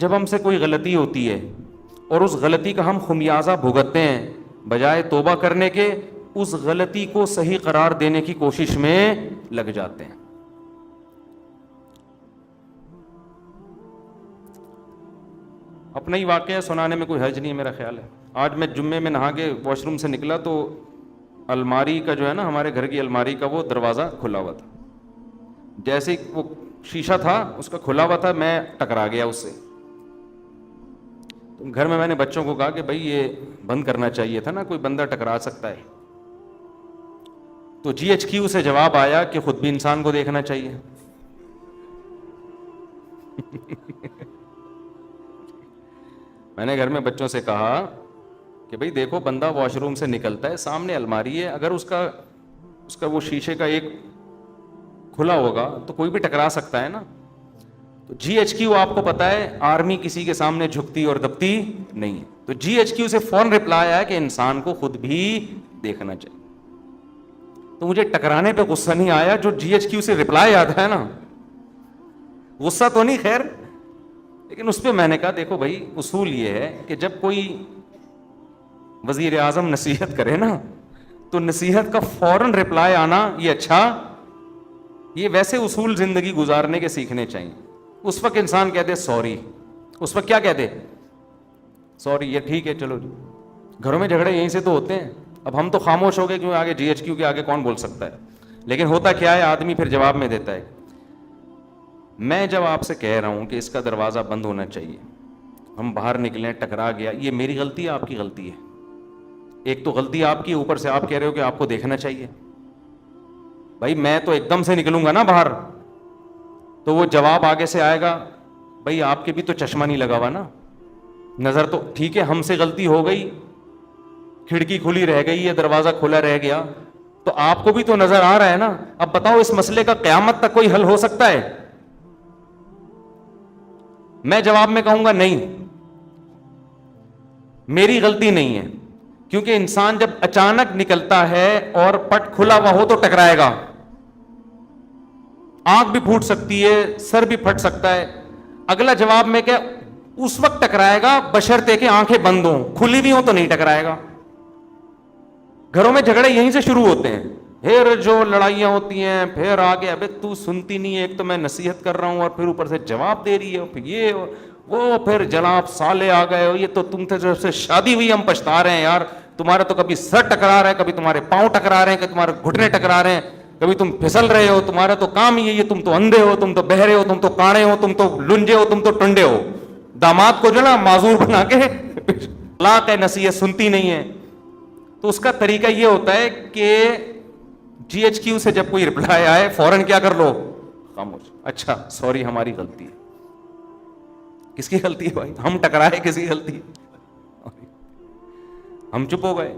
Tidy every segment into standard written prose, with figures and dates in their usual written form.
جب ہم سے کوئی غلطی ہوتی ہے اور اس غلطی کا ہم خمیازہ بھگتتے ہیں، بجائے توبہ کرنے کے اس غلطی کو صحیح قرار دینے کی کوشش میں لگ جاتے ہیں۔ اپنا ہی واقعہ سنانے میں کوئی حرج نہیں ہے میرا خیال ہے۔ آج میں جمعے میں نہا کے واش روم سے نکلا تو الماری کا جو ہے نا، ہمارے گھر کی الماری کا وہ دروازہ کھلا ہوا تھا، جیسے وہ شیشہ تھا اس کا کھلا ہوا تھا، میں ٹکرا گیا اس سے۔ گھر میں نے بچوں کو کہا کہ بھائی یہ بند کرنا چاہیے تھا نا، کوئی بندہ ٹکرا سکتا ہے۔ تو جی ایچ کیو سے جواب آیا کہ خود بھی انسان کو دیکھنا چاہیے۔ میں نے گھر میں بچوں سے کہا کہ بھئی دیکھو، بندہ واش روم سے نکلتا ہے، سامنے الماری ہے، اگر اس کا وہ شیشے کا ایک کھلا ہوگا تو کوئی بھی ٹکرا سکتا ہے نا۔ تو جی ایچ کیو آپ کو پتا ہے آرمی کسی کے سامنے جھکتی اور دبتی نہیں ہے، تو جی ایچ کیو سے فوراً رپلائی آیا کہ انسان کو خود بھی دیکھنا چاہیے۔ تو مجھے ٹکرانے پہ غصہ نہیں آیا، جو جی ایچ کیو سے رپلائی آتا ہے نا، غصہ تو نہیں خیر، لیکن اس پہ میں نے کہا دیکھو بھائی، اصول یہ ہے کہ جب کوئی وزیر اعظم نصیحت کرے نا تو نصیحت کا فوراً رپلائی آنا یہ اچھا، یہ ویسے اصول زندگی گزارنے کے سیکھنے چاہیے۔ اس وقت انسان کہتے سوری، اس وقت کیا کہتے سوری، یہ ٹھیک ہے چلو جی۔ گھروں میں جھگڑے یہیں سے تو ہوتے ہیں۔ اب ہم تو خاموش ہو گئے کیوں، آگے جی ایچ کیو کے آگے کون بول سکتا ہے، لیکن ہوتا کیا ہے، آدمی پھر جواب میں دیتا ہے۔ میں جب آپ سے کہہ رہا ہوں کہ اس کا دروازہ بند ہونا چاہیے، ہم باہر نکلیں ٹکرا گیا، یہ میری غلطی ہے آپ کی غلطی ہے؟ ایک تو غلطی آپ کی، اوپر سے آپ کہہ رہے ہو کہ آپ کو دیکھنا چاہیے۔ بھائی میں تو ایک دم سے نکلوں گا نا باہر، تو وہ جواب آگے سے آئے گا، بھائی آپ کے بھی تو چشمہ نہیں لگا ہوا نا، نظر تو ٹھیک ہے، ہم سے غلطی ہو گئی، کھڑکی کھلی رہ گئی ہے، دروازہ کھلا رہ گیا، تو آپ کو بھی تو نظر آ رہا ہے نا۔ اب بتاؤ اس مسئلے کا قیامت تک کوئی حل ہو سکتا ہے؟ میں جواب میں کہوں گا نہیں، میری غلطی نہیں ہے، کیونکہ انسان جب اچانک نکلتا ہے اور پٹ کھلا ہوا ہو تو ٹکرائے گا، آنکھ بھی پھوٹ سکتی ہے، سر بھی پھٹ سکتا ہے۔ اگلا جواب میں کہ اس وقت ٹکرائے گا بشرطے کہ آنکھیں بند ہوں، کھلی بھی ہوں تو نہیں ٹکرائے گا۔ گھروں میں جھگڑے یہیں سے شروع ہوتے ہیں، پھر جو لڑائیاں ہوتی ہیں، پھر آگے ابے تو سنتی نہیں ہے، ایک تو میں نصیحت کر رہا ہوں اور پھر اوپر سے جواب دے رہی ہے، پھر یہ وہ، پھر جناب سالے آ گئے، یہ تو تم سے جب سے شادی ہوئی ہم پچھتا رہے ہیں یار، تمہارا تو کبھی سر ٹکرا رہا ہے، کبھی تمہارے پاؤں ٹکرا رہے ہیں، کبھی تمہارے گھٹنے ٹکرا رہے ہیں، کبھی تم پھسل رہے ہو، تمہارا تو کام ہی ہے، تم تو اندھے ہو، تم تو بہرے ہو، تم تو کاڑے ہو، تم تو لنجے ہو، تم تو ٹنڈے ہو۔ داماد کو جو نا معذور بنا کے طلاق ہے، نصیحت سنتی نہیں ہے۔ تو اس کا طریقہ یہ ہوتا ہے کہ جی ایچ کیو سے جب کوئی رپلائی آئے فوراً کیا کر لو، خاموش، اچھا سوری ہماری غلطی ہے۔ کس کی غلطی ہے بھائی؟ ہم ٹکرائے، کسی کی غلطی ہے؟ ہم چپ ہو گئے۔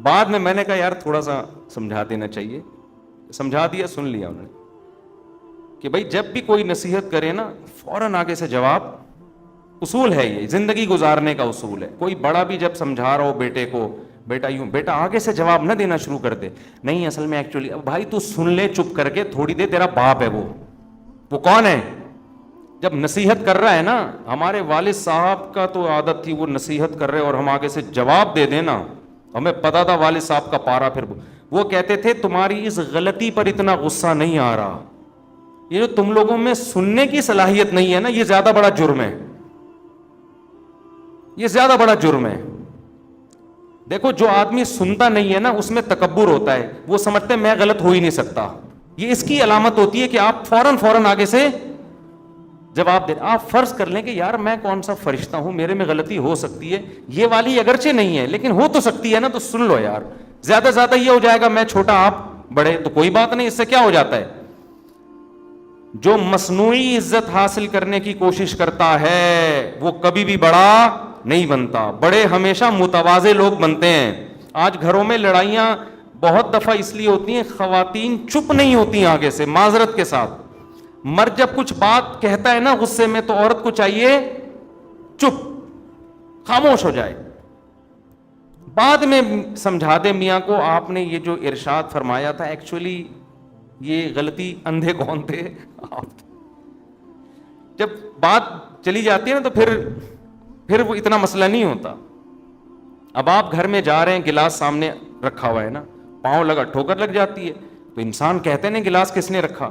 بعد میں نے کہا یار تھوڑا سا سمجھا دینا چاہیے، سمجھا دیا، سن لیا انہوں نے کہ بھائی جب بھی کوئی نصیحت کرے نا فوراً آگے سے جواب، اصول ہے یہ، زندگی گزارنے کا اصول ہے۔ کوئی بڑا بھی جب سمجھا رہا ہو بیٹے کو، بیٹا یوں، بیٹا آگے سے جواب نہ دینا شروع کر دے، نہیں اصل میں ایکچولی، بھائی تو سن لے چپ کر کے تھوڑی دیر، تیرا باپ ہے وہ کون ہے؟ جب نصیحت کر رہا ہے نا، ہمارے والد صاحب کا تو عادت تھی، وہ نصیحت کر رہے اور ہم آگے سے جواب دے دینا، ہمیں پتا تھا والد صاحب کا پارا، پھر وہ کہتے تھے تمہاری اس غلطی پر اتنا غصہ نہیں آ رہا، یہ جو تم لوگوں میں سننے کی صلاحیت نہیں ہے نا، یہ زیادہ بڑا جرم ہے، یہ زیادہ بڑا جرم ہے۔ دیکھو جو آدمی سنتا نہیں ہے نا اس میں تکبر ہوتا ہے، وہ سمجھتے میں غلط ہو ہی نہیں سکتا، یہ اس کی علامت ہوتی ہے کہ آپ فوراً آگے سے جواب دیں۔ آپ فرض کر لیں کہ یار میں کون سا فرشتہ ہوں، میرے میں غلطی ہو سکتی ہے، یہ والی اگرچہ نہیں ہے لیکن ہو تو سکتی ہے نا، تو سن لو یار۔ زیادہ زیادہ یہ ہو جائے گا میں چھوٹا آپ بڑے، تو کوئی بات نہیں، اس سے کیا ہو جاتا ہے؟ جو مصنوعی عزت حاصل کرنے کی کوشش کرتا ہے وہ کبھی بھی بڑا نہیں بنتا، بڑے ہمیشہ متواضع لوگ بنتے ہیں۔ آج گھروں میں لڑائیاں بہت دفعہ اس لیے ہوتی ہیں، خواتین چپ نہیں ہوتی آگے سے، معذرت کے ساتھ۔ مرد جب کچھ بات کہتا ہے نا غصے میں تو عورت کو چاہیے چپ، خاموش ہو جائے، بعد میں سمجھا دے میاں کو آپ نے یہ جو ارشاد فرمایا تھا ایکچولی یہ غلطی اندھے کون تھے آپ۔ چلی جاتی ہے نا تو پھر وہ اتنا مسئلہ نہیں ہوتا. اب آپ گھر میں جا رہے ہیں, گلاس سامنے رکھا ہوا ہے نا, پاؤں لگا, ٹھوکر لگ جاتی ہے, تو انسان کہتے ہیں گلاس کس نے رکھا.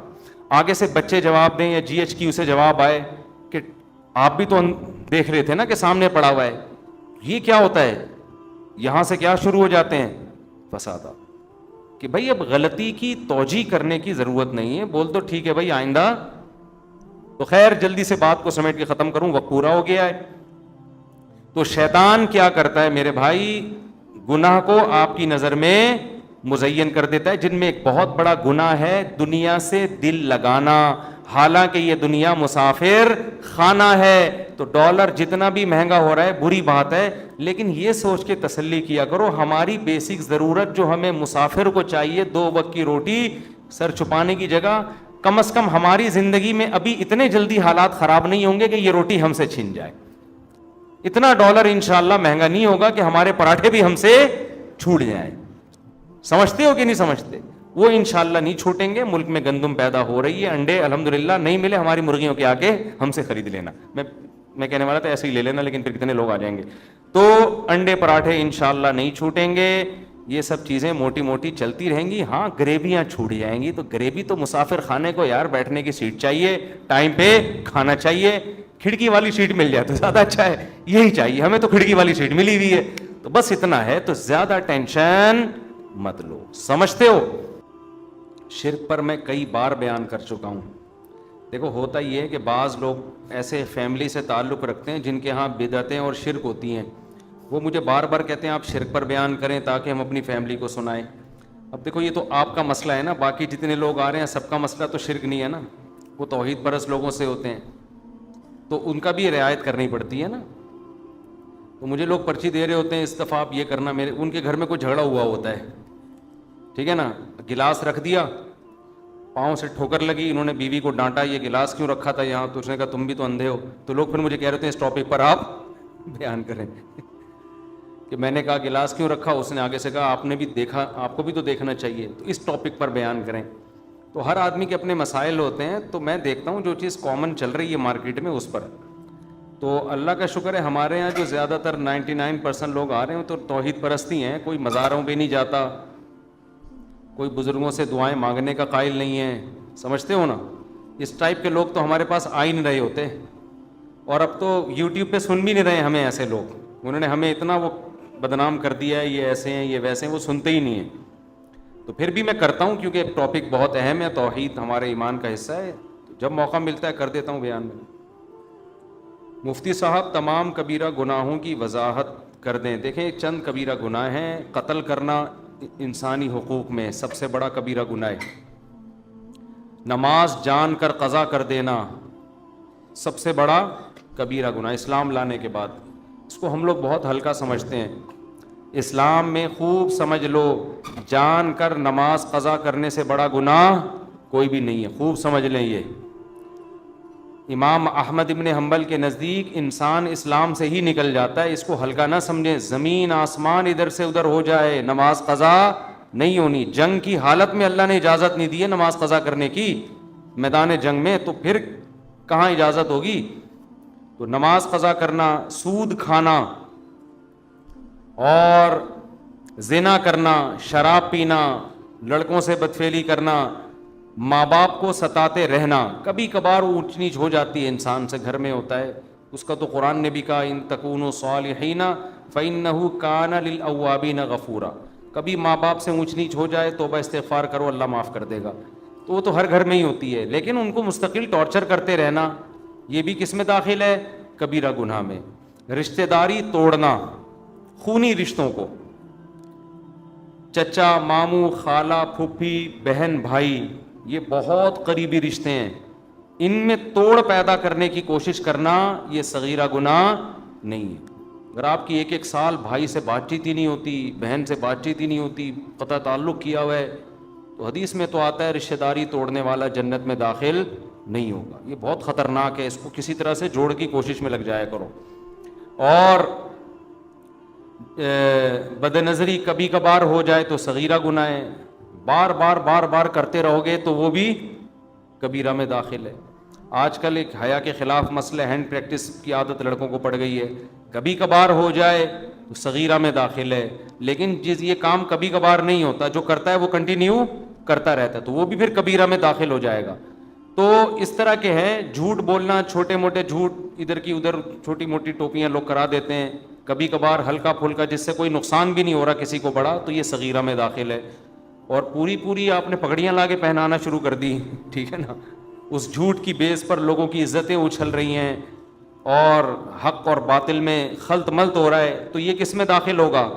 آگے سے بچے جواب دیں یا جی ایچ کیو سے جواب آئے کہ آپ بھی تو دیکھ رہے تھے نا کہ سامنے پڑا ہوا ہے. یہ کیا ہوتا ہے, یہاں سے کیا شروع ہو جاتے ہیں فسادات, کہ بھائی اب غلطی کی توجیہ کرنے کی ضرورت نہیں ہے, بول دو ٹھیک ہے بھائی آئندہ. تو خیر جلدی سے بات کو سمیٹ کے ختم کروں, وقت پورا ہو گیا ہے. تو شیطان کیا کرتا ہے میرے بھائی, گناہ کو آپ کی نظر میں مزین کر دیتا ہے, جن میں ایک بہت بڑا گناہ ہے دنیا سے دل لگانا. حالانکہ یہ دنیا مسافر خانہ ہے, تو ڈالر جتنا بھی مہنگا ہو رہا ہے بری بات ہے, لیکن یہ سوچ کے تسلی کیا کرو ہماری بیسک ضرورت جو ہمیں مسافر کو چاہیے, 2 وقت کی روٹی, سر چھپانے کی جگہ, کم از کم ہماری زندگی میں ابھی اتنے جلدی حالات خراب نہیں ہوں گے کہ یہ روٹی ہم سے چھن جائے. اتنا ڈالر انشاءاللہ مہنگا نہیں ہوگا کہ ہمارے پراٹھے بھی ہم سے چھوٹ جائیں. سمجھتے ہو کہ نہیں سمجھتے؟ وہ انشاءاللہ نہیں چھوٹیں گے. ملک میں گندم پیدا ہو رہی ہے, انڈے الحمدللہ نہیں ملے ہماری مرغیوں کے, آ کے ہم سے خرید لینا. میں کہنے والا تھا ایسے ہی لے لینا, لیکن پھر کتنے لوگ آ جائیں گے. تو انڈے پراٹھے انشاءاللہ نہیں چھوٹیں گے. یہ سب چیزیں موٹی موٹی چلتی رہیں گی. ہاں گریویاں چھوٹ جائیں گی, تو گریوی تو مسافر خانے کو یار بیٹھنے کی سیٹ چاہیے, ٹائم پہ کھانا چاہیے. کھڑکی والی سیٹ مل جائے تو زیادہ اچھا ہے, یہی چاہیے ہمیں, تو کھڑکی والی سیٹ ملی ہوئی ہے. تو بس اتنا ہے, تو زیادہ ٹینشن مت لو. سمجھتے ہو؟ شرک پر میں کئی بار بیان کر چکا ہوں. دیکھو ہوتا یہ ہے کہ بعض لوگ ایسے فیملی سے تعلق رکھتے ہیں جن کے ہاں بدعتیں اور شرک ہوتی ہیں, وہ مجھے بار بار کہتے ہیں آپ شرک پر بیان کریں تاکہ ہم اپنی فیملی کو سنائیں. اب دیکھو یہ تو آپ کا مسئلہ ہے نا, باقی جتنے لوگ آ رہے ہیں سب کا مسئلہ تو شرک نہیں ہے نا, وہ توحید پرست لوگوں سے ہوتے ہیں, تو ان کا بھی رعایت کرنی پڑتی ہے نا. تو مجھے لوگ پرچی دے رہے ہوتے ہیں اس دفعہ آپ یہ کرنا, میرے ان کے گھر میں کوئی جھگڑا ہوا ہوتا ہے, ٹھیک ہے نا, گلاس رکھ دیا, پاؤں سے ٹھوکر لگی, انہوں نے بیوی کو ڈانٹا یہ گلاس کیوں رکھا تھا یہاں, تو اس نے کہا تم بھی تو اندھے ہو. تو لوگ پھر مجھے کہہ رہے تھے اس ٹاپک پر آپ بیان کریں کہ میں نے کہا گلاس کیوں رکھا, اس نے آگے سے کہا آپ نے بھی دیکھا, آپ کو بھی تو دیکھنا چاہیے, تو اس ٹاپک پر بیان کریں. تو ہر آدمی کے اپنے مسائل ہوتے ہیں, تو میں دیکھتا ہوں جو چیز کامن چل رہی ہے مارکیٹ میں اس پر. تو اللہ کا شکر ہے ہمارے یہاں جو زیادہ تر 99% لوگ آ رہے ہیں تو توحید پرستی ہیں, کوئی مزاروں پہ نہیں جاتا, کوئی بزرگوں سے دعائیں مانگنے کا قائل نہیں ہے. سمجھتے ہو نا؟ اس ٹائپ کے لوگ تو ہمارے پاس آ ہی نہیں رہے ہوتے, اور اب تو یوٹیوب پہ سن بھی نہیں رہے ہمیں ایسے لوگ. انہوں نے ہمیں اتنا وہ بدنام کر دیا ہے, یہ ایسے ہیں یہ ویسے ہیں, وہ سنتے ہی نہیں ہیں. تو پھر بھی میں کرتا ہوں کیونکہ ٹاپک بہت اہم ہے, توحید ہمارے ایمان کا حصہ ہے, تو جب موقع ملتا ہے کر دیتا ہوں بیان میں. مفتی صاحب تمام کبیرہ گناہوں کی وضاحت کر دیں. دیکھیں چند کبیرہ گناہ ہیں. قتل کرنا انسانی حقوق میں سب سے بڑا کبیرہ گناہ ہے. نماز جان کر قضا کر دینا سب سے بڑا کبیرہ گناہ اسلام لانے کے بعد. اس کو ہم لوگ بہت ہلکا سمجھتے ہیں. اسلام میں خوب سمجھ لو, جان کر نماز قضا کرنے سے بڑا گناہ کوئی بھی نہیں ہے. خوب سمجھ لیں یہ. امام احمد ابن حنبل کے نزدیک انسان اسلام سے ہی نکل جاتا ہے, اس کو ہلکا نہ سمجھیں. زمین آسمان ادھر سے ادھر ہو جائے, نماز قضا نہیں ہونی. جنگ کی حالت میں اللہ نے اجازت نہیں دی ہے نماز قضا کرنے کی, میدان جنگ میں, تو پھر کہاں اجازت ہوگی. تو نماز قضا کرنا, سود کھانا اور زنا کرنا, شراب پینا, لڑکوں سے بدفعلی کرنا, ماں باپ کو ستاتے رہنا, کبھی کبھار اونچ نیچ ہو جاتی ہے انسان سے, گھر میں ہوتا ہے, اس کا تو قرآن نے بھی کہا ان تکونوا صالحین فإنہ کان للأوابین غفورا. کبھی ماں باپ سے اونچ نیچ ہو جائے توبہ استغفار کرو, اللہ معاف کر دے گا. تو وہ تو ہر گھر میں ہی ہوتی ہے, لیکن ان کو مستقل ٹارچر کرتے رہنا یہ بھی کس میں داخل ہے, کبیرہ گناہ میں. رشتہ داری توڑنا, خونی رشتوں کو, چچا ماموں خالہ پھوپھی بہن بھائی, یہ بہت قریبی رشتے ہیں, ان میں توڑ پیدا کرنے کی کوشش کرنا یہ صغیرہ گناہ نہیں ہے. اگر آپ کی ایک سال بھائی سے بات چیت ہی نہیں ہوتی, بہن سے بات چیت ہی نہیں ہوتی, قطع تعلق کیا ہوا ہے, تو حدیث میں تو آتا ہے رشتہ داری توڑنے والا جنت میں داخل نہیں ہوگا. یہ بہت خطرناک ہے, اس کو کسی طرح سے جوڑ کی کوشش میں لگ جایا کرو. اور بد نظری کبھی کبھار ہو جائے تو صغیرہ گناہ ہے, بار بار کرتے رہو گے تو وہ بھی کبیرہ میں داخل ہے. آج کل ایک حیا کے خلاف مسئلہ ہینڈ پریکٹس کی عادت لڑکوں کو پڑ گئی ہے. کبھی کبھار ہو جائے تو صغیرہ میں داخل ہے, لیکن یہ کام کبھی کبھار نہیں ہوتا, جو کرتا ہے وہ کنٹینیو کرتا رہتا ہے, تو وہ بھی پھر کبیرہ میں داخل ہو جائے گا. تو اس طرح کے ہیں, جھوٹ بولنا, چھوٹے موٹے جھوٹ ادھر کی ادھر چھوٹی موٹی ٹوپیاں لوگ کرا دیتے ہیں, کبھی کبھار ہلکا پھلکا جس سے کوئی نقصان بھی نہیں ہو رہا کسی کو بڑا, تو یہ صغیرہ میں داخل ہے. اور پوری آپ نے پگڑیاں لا کے پہنانا شروع کر دی, ٹھیک ہے نا, اس جھوٹ کی بیس پر لوگوں کی عزتیں اچھل رہی ہیں اور حق اور باطل میں خلط ملط ہو رہا ہے, تو یہ کس میں داخل ہوگا؟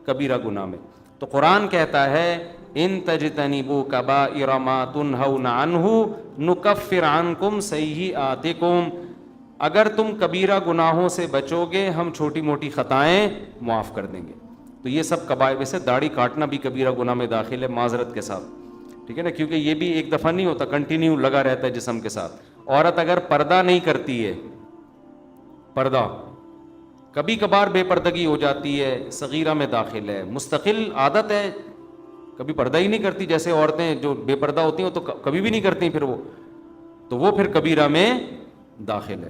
کبیرہ گناہ میں. تو قرآن کہتا ہے ان تجتنبوا کبائر ما تنہون عنہ نکفر عنکم سیئاتکم, اگر تم کبیرہ گناہوں سے بچو گے ہم چھوٹی موٹی خطائیں معاف کر دیں گے. تو یہ سب کبائر میں سے داڑھی کاٹنا بھی کبیرہ گناہ میں داخل ہے, معذرت کے ساتھ, ٹھیک ہے نا, کیونکہ یہ بھی ایک دفعہ نہیں ہوتا, کنٹینیو لگا رہتا ہے جسم کے ساتھ. عورت اگر پردہ نہیں کرتی ہے, پردہ کبھی کبھار بے پردگی ہو جاتی ہے, صغیرہ میں داخل ہے. مستقل عادت ہے, کبھی پردہ ہی نہیں کرتی, جیسے عورتیں جو بے پردہ ہوتی ہیں وہ تو کبھی بھی نہیں کرتی, پھر وہ پھر کبیرہ میں داخل ہے.